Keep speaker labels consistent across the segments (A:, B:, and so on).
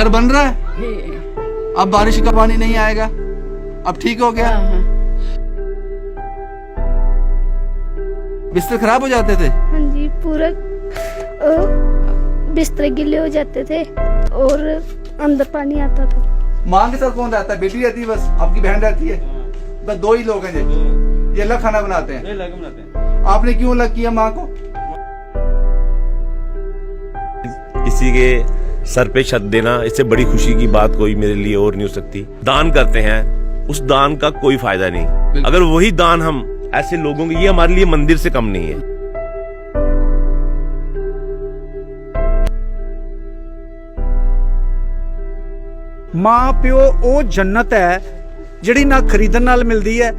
A: घर बन रहा है? अब बारिश का पानी नहीं आएगा? अब ठीक हो गया? बिस्तर खराब हो जाते थे?
B: हाँ जी, पूरा बिस्तर गिले हो जाते थे और अंदर पानी आता था।
A: माँ के साथ कौन रहता है? बेटी रहती है बस? आपकी बहन रहती है? बस दो ही लोग हैं जी? ये अलग खाना बनाते हैं?
C: अलग बनाते हैं।
A: आपने क्यों अलग किया माँ को?
D: किसी के सर पे छत देना, इससे बड़ी खुशी की बात कोई मेरे लिए और नहीं हो सकती। दान करते हैं, उस दान का कोई फायदा नहीं। अगर वही दान हम ऐसे लोगों के, ये हमारे लिए मंदिर से कम नहीं है।
E: मां प्यो ਉਹ ਜੰਨਤ ਹੈ ਜਿਹੜੀ ਨਾ ਖਰੀਦਣ ਨਾਲ ਮਿਲਦੀ ਹੈ,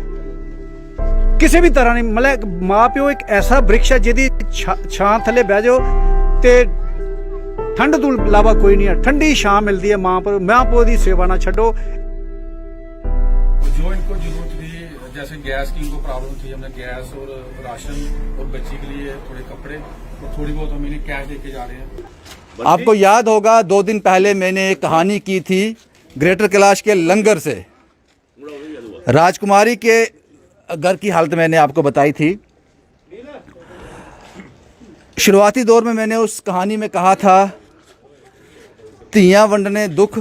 E: ਕਿਸੇ ਵੀ ਤਰ੍ਹਾਂ ਨਹੀਂ। ਮਤਲਬ ਮਾਂ ਪਿਓ ਇੱਕ ਐਸਾ ਬ੍ਰਿਕਸ਼ ਹੈ ਜਿਹਦੀ ਛਾਂ ਥੱਲੇ ਬਹਿ ਜਾਓ ਤੇ ਠੰਡ ਤੋਂ ਇਲਾਵਾ ਕੋਈ ਨਹੀਂ ਹੈ। ਠੰਡੀ ਛਾਂ ਮਿਲਦੀ ਹੈ ਮਾਂ ਪਿਓ ਦੀ ਸੇਵਾ ਨਾ ਛੱਡੋ।
C: जो इनको जरूरत थी, जैसे गैस की इनको प्रॉब्लम थी, हमने गैस और राशन और बच्ची के लिए थोड़े कपड़े और थोड़ी बहुत हम इन्हें कैश देके जा रहे हैं।
A: आपको याद होगा 2 दिन पहले मैंने एक कहानी की थी ग्रेटर कैलाश के लंगर से। राजकुमारी के घर की हालत मैंने आपको बताई थी। शुरुआती दौर में मैंने उस कहानी में कहा था, ਧੀਆਂ ਵੰਡਣੇ दुख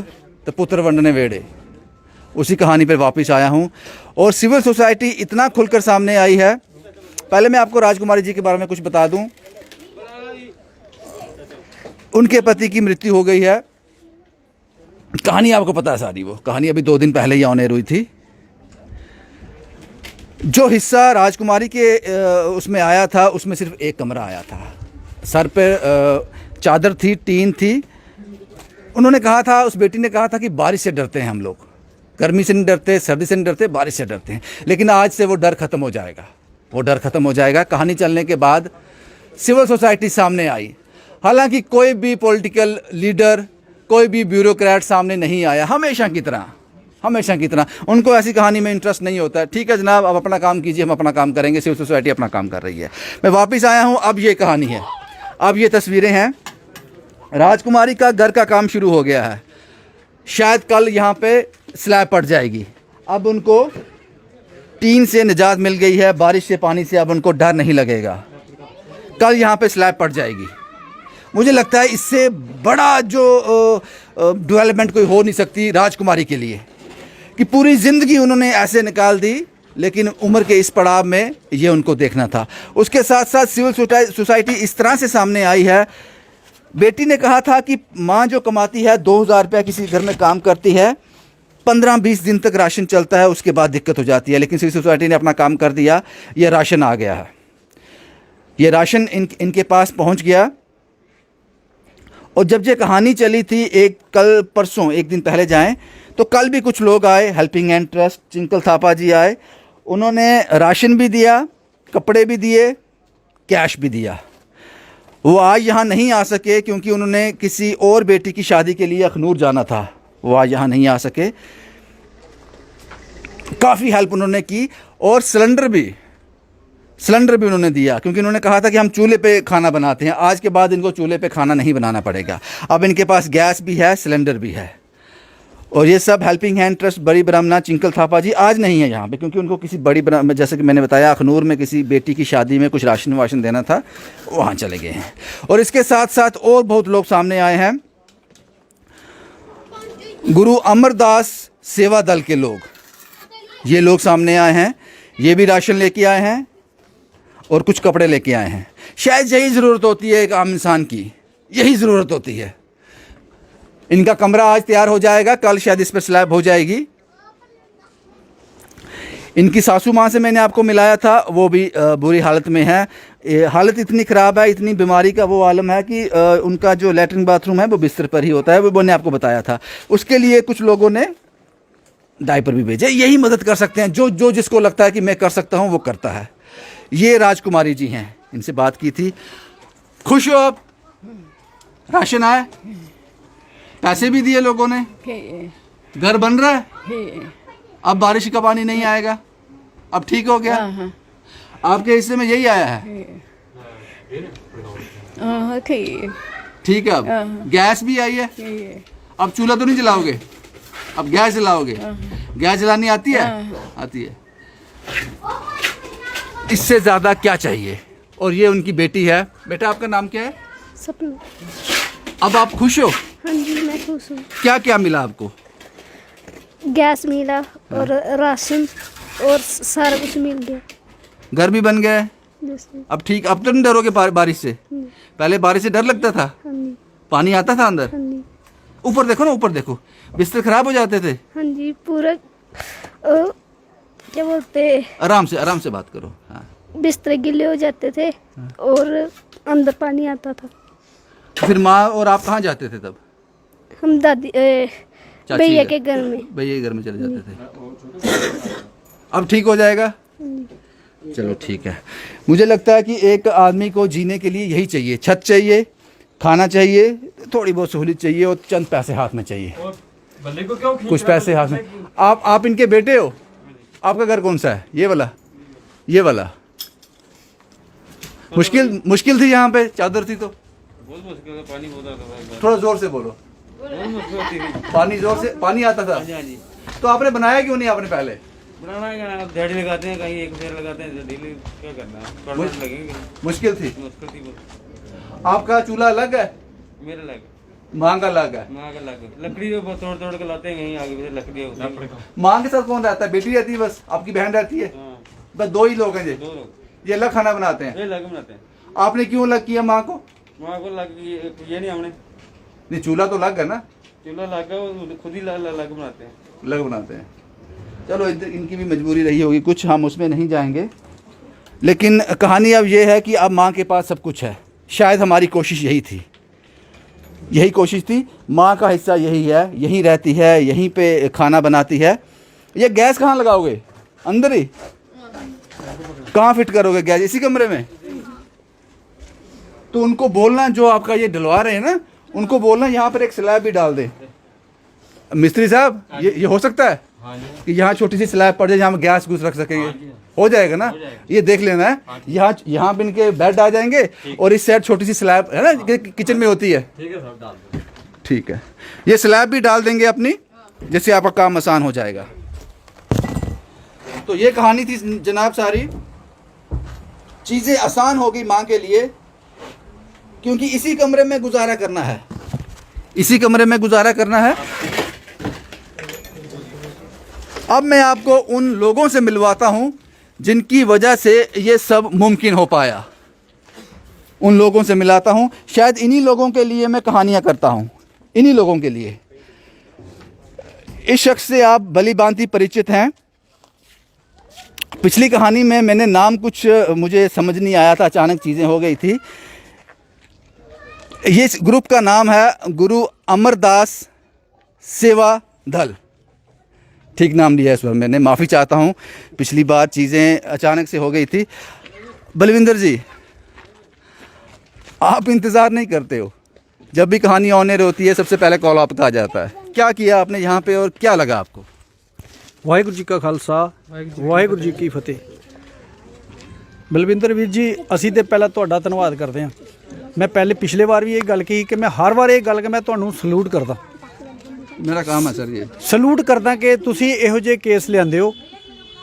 A: तो पुत्र वंडने वेड़े। उसी कहानी पर वापस आया हूँ और सिविल सोसाइटी इतना खुलकर सामने आई है। पहले मैं आपको राजकुमारी जी के बारे में कुछ बता दूं। उनके पति की मृत्यु हो गई है। कहानी आपको पता है सारी, वो कहानी अभी 2 दिन पहले ही ऑन एयर हुई थी। जो हिस्सा राजकुमारी के उसमें आया था, उसमें सिर्फ एक कमरा आया था। सर पे चादर थी, टीन थी। उन्होंने कहा था, उस बेटी ने कहा था कि बारिश से डरते हैं हम लोग, गर्मी से नहीं डरते, सर्दी से नहीं डरते, बारिश से डरते हैं। लेकिन आज से वो डर खत्म हो जाएगा, वो डर खत्म हो जाएगा। कहानी चलने के बाद सिविल सोसाइटी सामने आई। हालांकि कोई भी पॉलिटिकल लीडर, कोई भी ब्यूरोक्रेट सामने नहीं आया। हमेशा की तरह उनको ऐसी कहानी में इंटरेस्ट नहीं होता। ठीक है जनाब, अब अपना काम कीजिए, हम अपना काम करेंगे, सिविल सोसाइटी अपना काम कर रही है। मैं वापस आया हूँ। अब ये कहानी है, अब ये तस्वीरें हैं। राजकुमारी का घर का काम शुरू हो गया है। शायद कल यहाँ पे स्लैब पड़ जाएगी। अब उनको टीन से निजात मिल गई है, बारिश से, पानी से अब उनको डर नहीं लगेगा। कल यहाँ पे स्लैब पड़ जाएगी। मुझे लगता है इससे बड़ा जो डेवलपमेंट कोई हो नहीं सकती राजकुमारी के लिए, कि पूरी ज़िंदगी उन्होंने ऐसे निकाल दी, लेकिन उम्र के इस पड़ाव में ये उनको देखना था। उसके साथ साथ सिविल सोसाइटी इस तरह से सामने आई है। बेटी ने कहा था कि माँ जो कमाती है 2000 रुपया किसी घर में काम करती है, 15-20 दिन तक राशन चलता है, उसके बाद दिक्कत हो जाती है। लेकिन सिविल सोसाइटी ने अपना काम कर दिया। ये राशन आ गया है, ये राशन इनके पास पहुंच गया। और जब ये कहानी चली थी, कल परसों, 1 दिन पहले जाएं तो कल भी कुछ लोग आए, हेल्पिंग हैंड ट्रस्ट, चिंकल थापा जी आए। उन्होंने राशन भी दिया, कपड़े भी दिए, कैश भी दिया। वो आज यहाँ नहीं आ सके क्योंकि उन्होंने किसी और बेटी की शादी के लिए अखनूर जाना था। वो आज यहाँ नहीं आ सके। काफ़ी हेल्प उन्होंने की और सिलेंडर भी उन्होंने दिया, क्योंकि उन्होंने कहा था कि हम चूल्हे पे खाना बनाते हैं। आज के बाद इनको चूल्हे पे खाना नहीं बनाना पड़ेगा। अब इनके पास गैस भी है, सिलेंडर भी है। और ये सब हेल्पिंग हैंड ट्रस्ट बड़ी ब्राह्मणा चिंकल थापा जी आज नहीं है यहाँ पे, क्योंकि उनको किसी बड़ी ब्राह्मण, जैसे कि मैंने बताया, अखनूर में किसी बेटी की शादी में कुछ राशन वाशन देना था, वहाँ चले गए हैं। और इसके साथ साथ और बहुत लोग सामने आए हैं। गुरु अमरदास सेवा दल के लोग, ये लोग सामने आए हैं। ये भी राशन लेके आए हैं और कुछ कपड़े लेके आए हैं। शायद यही ज़रूरत होती है एक आम इंसान की, यही ज़रूरत होती है। इनका कमरा आज तैयार हो जाएगा, कल शायद इस पर स्लैब हो जाएगी। इनकी सासू माँ से मैंने आपको मिलाया था, वो भी बुरी हालत में है। हालत इतनी ख़राब है, इतनी बीमारी का वो आलम है कि उनका जो लैट्रिन बाथरूम है वो बिस्तर पर ही होता है। वो मैंने आपको बताया था। उसके लिए कुछ लोगों ने डायपर भी भेजे। यही मदद कर सकते हैं, जो जिसको लगता है कि मैं कर सकता हूँ वो करता है। ये राजकुमारी जी हैं, इनसे बात की थी। खुश हो आप? राशन आया, पैसे भी दिए लोगों ने, घर बन रहा है। अब बारिश का पानी नहीं आएगा? अब ठीक हो गया? आपके हिस्से में यही आया है? ठीक है। अब गैस भी आई है। अब चूल्हा तो नहीं जलाओगे, अब गैस जलाओगे। गैस जलानी आती है? आती है। इससे ज़्यादा क्या चाहिए? और ये उनकी बेटी है। बेटा आपका नाम क्या है?
B: सपना।
A: अब आप खुश हो?
B: हाँ जी मैं खुश हूँ।
A: क्या क्या मिला आपको?
B: गैस मिला और राशन और सारा कुछ मिल गया।
A: घर भी बन गया है?
B: जैसे
A: अब ठीक, अब तो नहीं डरोगे बारिश से? पहले बारिश से डर लगता था?
B: हाँ जी
A: पानी आता था अंदर?
B: हाँ जी
A: ऊपर देखो ना, ऊपर देखो, बिस्तर खराब हो जाते थे?
B: हाँ जी पूरा क्या बोलते,
A: आराम से बात करो। हाँ।
B: बिस्तर गिले हो जाते थे और अंदर पानी आता था।
A: फिर माँ और आप कहाँ जाते थे तब?
B: हम दादी
A: चाची
B: भैया
A: घर।
B: के घर में।
A: भैया के घर में चले जाते थे। अब ठीक हो जाएगा? चलो ठीक है। मुझे लगता है कि एक आदमी को जीने के लिए यही चाहिए, छत चाहिए, खाना चाहिए, थोड़ी बहुत सहूलियत चाहिए और चंद पैसे हाथ में चाहिए।
C: बंदे को क्यों
A: कुछ पैसे हाथ में। आप इनके बेटे हो? आपका घर कौन सा है? ये वाला? ये वाला? मुश्किल थी यहाँ पे, चादर थी तो?
C: बहुत मुश्किल है, पानी बहुत आता था।
A: थोड़ा जोर से बोलो। पानी आता था? तो आपने बनाया क्यों नहीं आपने पहले?
C: बनाना है, दिहाड़ी लगाते हैं, कहीं एक फेर लगाते हैं, डेली क्या करना है, करना लगेंगे।
A: मुश्किल थी?
C: मुश्किल थी बहुत।
A: आपका चूल्हा अलग है?
C: मेरे लग
A: माँ का अलग है?
C: माँ का लग लकड़ी को तोड़ तोड़ के लाते हैं, कहीं आगे पीछे लकड़ी होती है।
A: माँ के साथ कौन रहता है? बेटी रहती है बस? आपकी बहन रहती है?
C: हाँ,
A: बस दो ही लोग हैं जी?
C: 2 लोग
A: ये अलग खाना बनाते हैं?
C: ये लग बनाते हैं।
A: आपने क्यों अलग किया माँ को?
C: माँ को लग ये नहीं, हमने
A: नहीं, चूल्हा तो अलग है ना?
C: चूल्हा लगा खुद ही लग बनाते हैं।
A: अलग बनाते हैं। चलो इनकी भी मजबूरी रही होगी कुछ, हम उसमें नहीं जाएंगे। लेकिन कहानी अब ये है कि अब माँ के पास सब कुछ है। शायद हमारी कोशिश यही थी, यही कोशिश थी। माँ का हिस्सा यही है, यहीं रहती है, यहीं पे खाना बनाती है। ये गैस कहाँ लगाओगे? अंदर ही? कहाँ फिट करोगे गैस? इसी कमरे में? तो उनको बोलना, जो आपका ये डलवा रहे हैं ना, उनको बोलना यहाँ पर एक स्लैब भी डाल दें। मिस्त्री साहब, ये हो सकता है कि यहाँ छोटी सी स्लैब पड़ जाए जहाँ गैस घुस रख सकेंगे? हो जाएगा ना? ये देख लेना है। यहाँ पे इनके बेड आ जाएंगे और इस साइड छोटी सी स्लैब है ना, किचन में होती है।
C: ठीक है साहब, डाल दो।
A: ठीक है, ये स्लैब भी डाल देंगे अपनी, जिससे आपका काम आसान हो जाएगा। तो ये कहानी थी जनाब, सारी चीज़ें आसान हो गई माँ के लिए, क्योंकि इसी कमरे में गुजारा करना है, इसी कमरे में गुजारा करना है। अब मैं आपको उन लोगों से मिलवाता हूं जिनकी वजह से ये सब मुमकिन हो पाया। उन लोगों से मिलाता हूं। शायद इन्हीं लोगों के लिए मैं कहानियां करता हूं, इन्हीं लोगों के लिए। इस शख्स से आप भली भांति परिचित हैं। पिछली कहानी में मैंने नाम कुछ मुझे समझ नहीं आया था, अचानक चीज़ें हो गई थी। ये ग्रुप का नाम है गुरु अमरदास सेवा दल। ठीक नाम लिया इस बार मैंने, माफ़ी चाहता हूँ, पिछली बार चीज़ें अचानक से हो गई थी। बलविंदर जी, आप इंतज़ार नहीं करते हो? जब भी कहानी ऑनर होती है सबसे पहले कॉल आपका आ जाता है। क्या किया आपने यहाँ पे और क्या लगा आपको?
E: ਵਾਹਿਗੁਰੂ ਜੀ ਕਾ ਖਾਲਸਾ ਵਾਹਿਗੁਰੂ ਜੀ ਕੀ ਫਤਿਹ। ਬਲਵਿੰਦਰ ਵੀਰ ਜੀ, ਅਸੀਂ ਤੇ ਪਹਿਲਾਂ ਤੁਹਾਡਾ ਧੰਨਵਾਦ ਕਰਦੇ ਹਾਂ। ਮੈਂ ਪਹਿਲੇ ਪਿਛਲੇ ਵਾਰ ਵੀ ਇਹ ਗੱਲ ਕਹੀ ਕਿ ਮੈਂ ਹਰ ਵਾਰ ਇਹ ਗੱਲ ਕਿ ਮੈਂ ਤੁਹਾਨੂੰ ਸਲੂਟ ਕਰਦਾ।
A: मेरा काम है सर ये।
E: ਸਲੂਟ ਕਰਦਾ ਕਿ ਤੁਸੀਂ ਇਹੋ ਜਿਹੇ ਕੇਸ ਲਿਆਂਦੇ ਹੋ,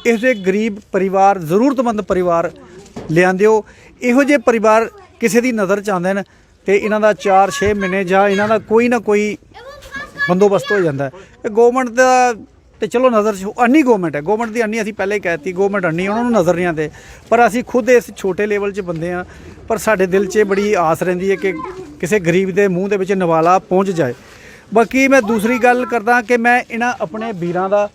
E: ਇਹੋ ਜਿਹੇ ਗਰੀਬ ਪਰਿਵਾਰ, ਜ਼ਰੂਰਤਮੰਦ ਪਰਿਵਾਰ ਲਿਆਂਦੇ ਹੋ। ਇਹੋ ਜਿਹੇ ਪਰਿਵਾਰ ਕਿਸੇ ਦੀ ਨਜ਼ਰ 'ਚ ਆਉਂਦੇ ਨੇ ਤੇ ਇਹਨਾਂ ਦਾ 4-6 ਮਹੀਨੇ ਜਾਂ ਇਹਨਾਂ ਦਾ ਕੋਈ ਨਾ ਕੋਈ ਬੰਦੋਬਸਤ ਹੋ ਜਾਂਦਾ ਹੈ। ਗਵਰਨਮੈਂਟ ਦਾ ਤੇ ਚਲੋ ਨਜ਼ਰ 'ਚ ਅੰਨੀ ਗਵਰਨਮੈਂਟ ਹੈ, ਗਵਰਨਮੈਂਟ ਦੀ ਅੰਨੀ ਅਸੀਂ ਪਹਿਲੇ ਹੀ ਕਹਿਤੀ, ਗਵਰਨਮੈਂਟ ਅੰਨੀ ਉਹਨਾਂ ਨੂੰ ਨਜ਼ਰ ਨਹੀਂ ਆਉਂਦੇ। ਪਰ ਅਸੀਂ ਖੁਦ ਇਸ ਛੋਟੇ ਲੈਵਲ 'ਚ ਬੰਦੇ ਹਾਂ, ਪਰ ਸਾਡੇ ਦਿਲ 'ਚ ਬੜੀ ਆਸ ਰਹਿੰਦੀ ਹੈ ਕਿ ਕਿਸੇ ਗਰੀਬ ਦੇ ਮੂੰਹ ਦੇ ਵਿੱਚ ਨਿਵਾਲਾ ਪਹੁੰਚ ਜਾਏ। ਬਾਕੀ ਮੈਂ ਦੂਸਰੀ ਗੱਲ ਕਰਦਾ ਕਿ ਮੈਂ ਇਹਨਾਂ ਆਪਣੇ ਵੀਰਾਂ ਦਾ,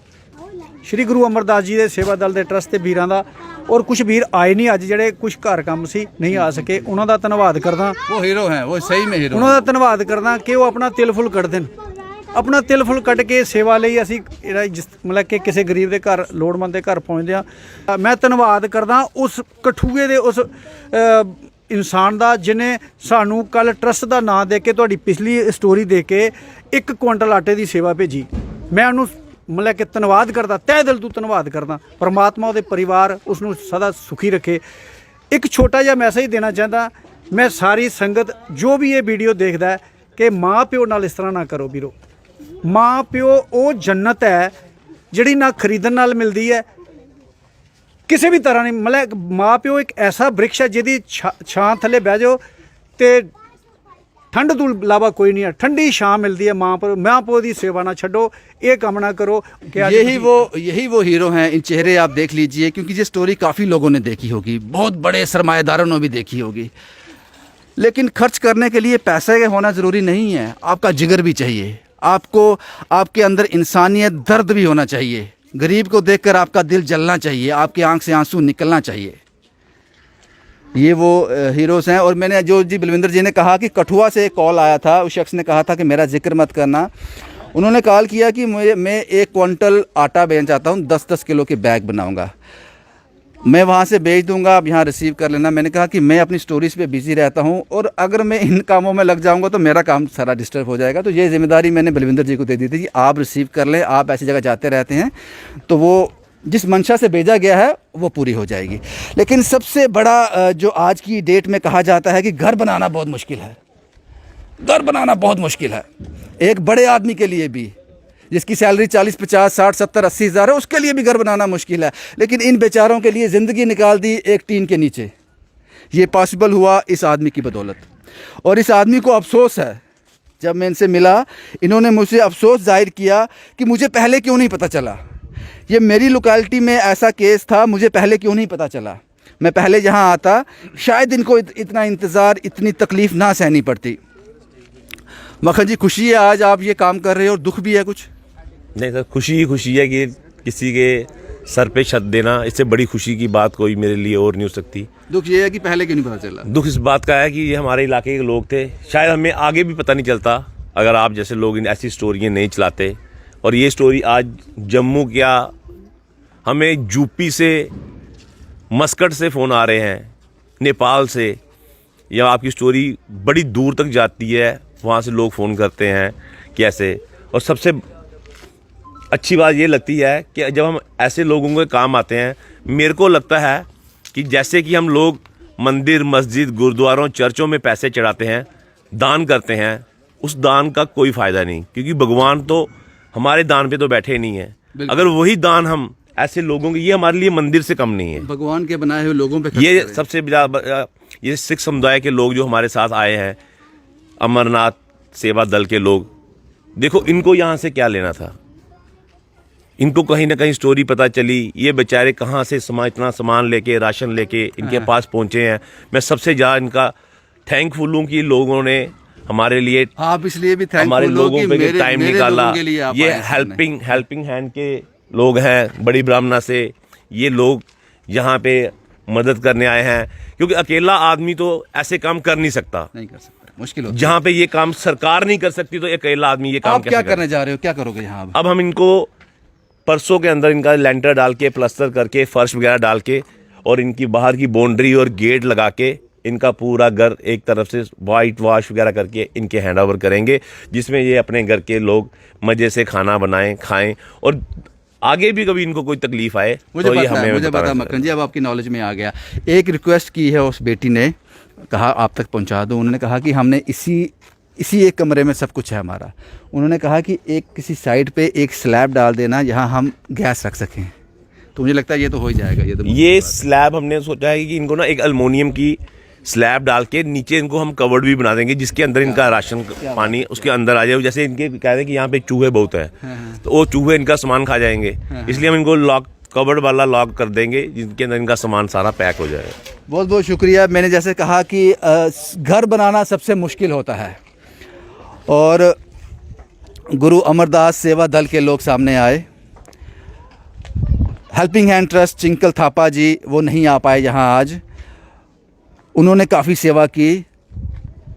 E: ਸ਼੍ਰੀ ਗੁਰੂ ਅਮਰਦਾਸ ਜੀ ਦੇ ਸੇਵਾ ਦਲ ਦੇ ਟਰਸਟ ਦੇ ਵੀਰਾਂ ਦਾ, ਔਰ ਕੁਝ ਵੀਰ ਆਏ ਨਹੀਂ ਅੱਜ, ਜਿਹੜੇ ਕੁਝ ਘਰ ਕੰਮ ਸੀ ਨਹੀਂ ਆ ਸਕੇ, ਉਹਨਾਂ ਦਾ ਧੰਨਵਾਦ ਕਰਦਾ।
A: वो हीरो हैं, वो सही में हीरो
E: ਉਹਨਾਂ ਦਾ ਧੰਨਵਾਦ ਕਰਦਾ ਕਿ ਉਹ ਆਪਣਾ ਤਿਲ ਫੁੱਲ ਕੱਢਦੇ ਨੇ, ਆਪਣਾ ਤਿਲ ਫੁੱਲ ਕੱਢ ਕੇ ਸੇਵਾ ਲਈ ਅਸੀਂ ਜਿਹੜਾ ਮਤਲਬ ਕਿ ਕਿਸੇ ਗਰੀਬ ਦੇ ਘਰ, ਲੋੜਵੰਦ ਦੇ ਘਰ ਪਹੁੰਚਦੇ ਹਾਂ। ਮੈਂ ਧੰਨਵਾਦ ਕਰਦਾ ਉਸ ਕਠੂਏ ਦੇ ਉਸ ਇਨਸਾਨ ਦਾ ਜਿਹਨੇ ਸਾਨੂੰ ਕੱਲ ਟਰਸਟ ਦਾ ਨਾਂ ਦੇ ਕੇ, ਤੁਹਾਡੀ ਪਿਛਲੀ ਸਟੋਰੀ ਦੇ ਕੇ 1 ਕੁਇੰਟਲ ਆਟੇ ਦੀ ਸੇਵਾ ਭੇਜੀ। ਮੈਂ ਉਹਨੂੰ ਮਤਲਬ ਕਿ ਧੰਨਵਾਦ ਕਰਦਾ, ਤਹਿ ਦਿਲ ਤੋਂ ਧੰਨਵਾਦ ਕਰਦਾ। ਪਰਮਾਤਮਾ ਉਹਦੇ ਪਰਿਵਾਰ, ਉਸ ਨੂੰ ਸਦਾ ਸੁਖੀ ਰੱਖੇ। ਇੱਕ ਛੋਟਾ ਜਿਹਾ ਮੈਸੇਜ ਦੇਣਾ ਚਾਹੁੰਦਾ ਮੈਂ ਸਾਰੀ ਸੰਗਤ, ਜੋ ਵੀ ਇਹ ਵੀਡੀਓ ਦੇਖਦਾ ਹੈ, ਕਿ ਮਾਂ ਪਿਓ ਨਾਲ ਇਸ ਤਰ੍ਹਾਂ ਨਾ ਕਰੋ ਵੀਰੋ। ਮਾਂ ਪਿਓ ਉਹ ਜੰਨਤ ਹੈ ਜਿਹੜੀ ਨਾ ਖਰੀਦਣ ਨਾਲ ਮਿਲਦੀ ਹੈ ਕਿਸੇ ਵੀ ਤਰ੍ਹਾਂ ਨਹੀਂ। ਮਤਲਬ ਮਾਂ ਪਿਓ ਇੱਕ ਐਸਾ ਬ੍ਰਿਕਸ਼ ਹੈ ਜਿਹਦੀ ਛਾਂ ਥੱਲੇ ਬਹਿ ਜਾਓ ਤੇ ਠੰਡ ਤੋਂ ਇਲਾਵਾ ਕੋਈ नहीं है। ठंडी छां मिलती है माँ प्यो की सेवा ना छो, ये काम ना करो।
A: यही वो हीरो हैं। इन चेहरे आप देख लीजिए, क्योंकि ये स्टोरी काफ़ी लोगों ने देखी होगी, बहुत बड़े सरमाएदारों ने भी देखी होगी। लेकिन खर्च करने के लिए पैसे का होना ज़रूरी नहीं है, आपका जिगर भी चाहिए, आपको आपके अंदर इंसानियत, दर्द भी होना चाहिए। गरीब को देखकर आपका दिल जलना चाहिए, आपकी आंख से आंसू निकलना चाहिए। ये वो हीरोज़ हैं। और मैंने जो जी बलविंदर जी ने कहा कि कठुआ से एक कॉल आया था, उस शख्स ने कहा था कि मेरा जिक्र मत करना। उन्होंने कॉल किया कि मैं 1 क्विंटल आटा बेचना चाहता हूँ, 10-10 किलो के बैग बनाऊँगा, मैं वहाँ से बेच दूँगा, आप यहाँ रिसीव कर लेना। मैंने कहा कि मैं अपनी स्टोरीज़ पे बिज़ी रहता हूँ और अगर मैं इन कामों में लग जाऊँगा तो मेरा काम सारा डिस्टर्ब हो जाएगा। तो ये ज़िम्मेदारी मैंने बलविंदर जी को दे दी थी कि आप रिसीव कर लें, आप ऐसी जगह जाते रहते हैं तो वो जिस मंशा से भेजा गया है वो पूरी हो जाएगी। लेकिन सबसे बड़ा जो आज की डेट में कहा जाता है कि घर बनाना बहुत मुश्किल है, घर बनाना बहुत मुश्किल है। एक बड़े आदमी के लिए भी, जिसकी सैलरी 40, 50, 60, 70, 80 हज़ार है, उसके लिए भी घर बनाना मुश्किल है। लेकिन इन बेचारों के लिए ज़िंदगी निकाल दी एक टीन के नीचे। ये पॉसिबल हुआ इस आदमी की बदौलत। और इस आदमी को अफसोस है, जब मैं इनसे मिला इन्होंने मुझसे अफसोस जाहिर किया कि मुझे पहले क्यों नहीं पता चला। ये मेरी लोकेलिटी में ऐसा केस था, मुझे पहले क्यों नहीं पता चला। मैं पहले यहाँ आता शायद इनको इतना इंतज़ार, इतनी तकलीफ़ ना सहनी पड़ती। मक्खन जी, खुशी है आज आप ये काम कर रहे हो और दुख भी है कुछ?
D: नहीं सर, खुशी ही खुशी है कि किसी के सर पे छत देना, इससे बड़ी खुशी की बात कोई मेरे लिए और नहीं हो सकती।
A: दुख ये है कि पहले क्यों नहीं पता चला?
D: दुख इस बात का है कि ये हमारे इलाके के लोग थे, शायद हमें आगे भी पता नहीं चलता अगर आप जैसे लोग इन ऐसी स्टोरियाँ नहीं चलाते। और ये स्टोरी आज जम्मू क्या, हमें यूपी से, मस्कट से फ़ोन आ रहे हैं, नेपाल से, या आपकी स्टोरी बड़ी दूर तक जाती है, वहाँ से लोग फ़ोन करते हैं कैसे। और सबसे अच्छी बात ये लगती है कि जब हम ऐसे लोगों के काम आते हैं, मेरे को लगता है कि जैसे कि हम लोग मंदिर, मस्जिद, गुरुद्वारों, चर्चों में पैसे चढ़ाते हैं, दान करते हैं, उस दान का कोई फ़ायदा नहीं, क्योंकि भगवान तो हमारे दान पे तो बैठे नहीं है। अगर वही दान हम ऐसे लोगों के, ये हमारे लिए मंदिर से कम नहीं है,
A: भगवान के बनाए हुए लोगों पे
D: ये सबसे ये सिख समुदाय के लोग जो हमारे साथ आए हैं, अमरनाथ सेवा दल के लोग, देखो इनको यहाँ से क्या लेना था। इनको कहीं ना कहीं स्टोरी पता चली, ये बेचारे कहाँ से इतना सामान लेके, राशन लेके इनके पास पहुँचे हैं। मैं सबसे ज़्यादा इनका थैंकफुल हूँ कि लोगों ने हमारे लिए,
A: आप इसलिए भी
D: हमारे लोगों पे टाइम निकाला। ये हेल्पिंग हैंड के लोग हैं, बड़ी ब्राह्मणा से ये लोग यहाँ पे मदद करने आए हैं, क्योंकि अकेला आदमी तो ऐसे काम कर नहीं सकता,
A: मुश्किल होता है।
D: जहाँ पे ये काम सरकार नहीं कर सकती तो अकेला आदमी ये काम
A: आप क्या करने जा रहे हो, क्या करोगे यहाँ?
D: अब हम इनको परसों के अंदर इनका लेंटर डाल के, प्लास्टर करके, फर्श वगैरह डाल के, और इनकी बाहर की बाउंड्री और गेट लगा के इनका पूरा घर एक तरफ से वाइट वॉश वगैरह करके इनके हैंड ओवर करेंगे, जिसमें ये अपने घर के लोग मज़े से खाना बनाएं, खाएं, और आगे भी कभी इनको कोई तकलीफ आए तो ये हमें
A: मुझे पता। मक्खन जी, अब आपकी नॉलेज में आ गया। एक रिक्वेस्ट की है उस बेटी ने, कहा आप तक पहुंचा दूं। उन्होंने कहा कि हमने इसी एक कमरे में सब कुछ है हमारा। उन्होंने कहा कि एक किसी साइड पे एक स्लैब डाल देना, यहाँ हम गैस रख सकें। तो मुझे लगता है ये तो हो ही जाएगा। ये
D: स्लैब हमने सोचा है कि इनको ना एक एल्युमिनियम की स्लैब डाल के नीचे इनको हम कवर्ड भी बना देंगे, जिसके अंदर इनका राशन पानी उसके अंदर आ जाए। जैसे इनके कह रहे हैं कि यहाँ पे चूहे बहुत है, तो वो चूहे इनका सामान खा जाएंगे, इसलिए हम इनको लॉक, कवर्ड वाला लॉक कर देंगे, जिनके अंदर इनका सामान सारा पैक हो जाएगा।
A: बहुत बहुत शुक्रिया। मैंने जैसे कहा कि घर बनाना सबसे मुश्किल होता है, और गुरु अमरदास सेवा दल के लोग सामने आए। हेल्पिंग हैंड ट्रस्ट चिंकल थापा जी, वो नहीं आ पाए यहाँ आज, उन्होंने काफ़ी सेवा की।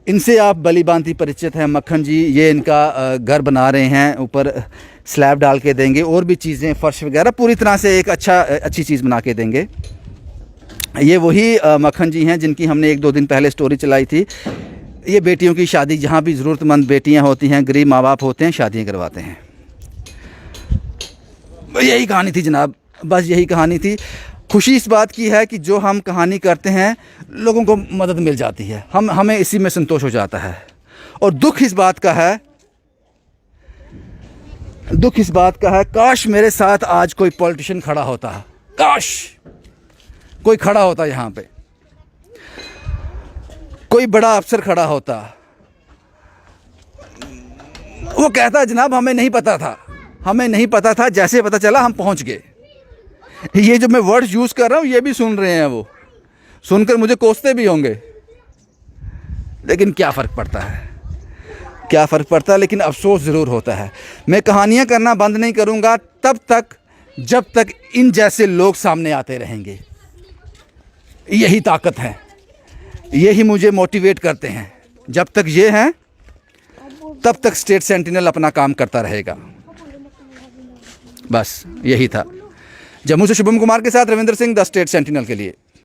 A: इनसे आप भली भांति परिचित हैं। मक्खन जी ये इनका घर बना रहे हैं, ऊपर स्लैब डाल के देंगे, और भी चीज़ें, फर्श वगैरह पूरी तरह से एक अच्छी चीज़ बना के देंगे। ये वही मक्खन जी हैं जिनकी हमने 1-2 दिन पहले स्टोरी चलाई थी। ये बेटियों की शादी, जहाँ भी ज़रूरतमंद बेटियाँ होती हैं, गरीब माँ बाप होते हैं, शादियाँ करवाते हैं। यही कहानी थी जनाब, बस यही कहानी थी। खुशी इस बात की है कि जो हम कहानी करते हैं लोगों को मदद मिल जाती है, हमें इसी में संतोष हो जाता है। और दुख इस बात का है दुख इस बात का है, काश मेरे साथ आज कोई पॉलिटिशियन खड़ा होता, काश कोई खड़ा होता, यहाँ पे कोई बड़ा अफसर खड़ा होता। वो कहता जनाब हमें नहीं पता था, हमें नहीं पता था, जैसे पता चला हम पहुंच गए। ये जो मैं वर्ड्स यूज़ कर रहा हूँ ये भी सुन रहे हैं, वो सुनकर मुझे कोसते भी होंगे, लेकिन क्या फ़र्क पड़ता है, क्या फ़र्क पड़ता है। लेकिन अफसोस ज़रूर होता है। मैं कहानियाँ करना बंद नहीं करूँगा तब तक जब तक इन जैसे लोग सामने आते रहेंगे। यही ताकत है, यही मुझे मोटिवेट करते हैं। जब तक ये हैं तब तक स्टेट सेंटिनल अपना काम करता रहेगा। बस यही था। जम्मू से शुभम कुमार के साथ Ravindra Singh, the state sentinel के लिए।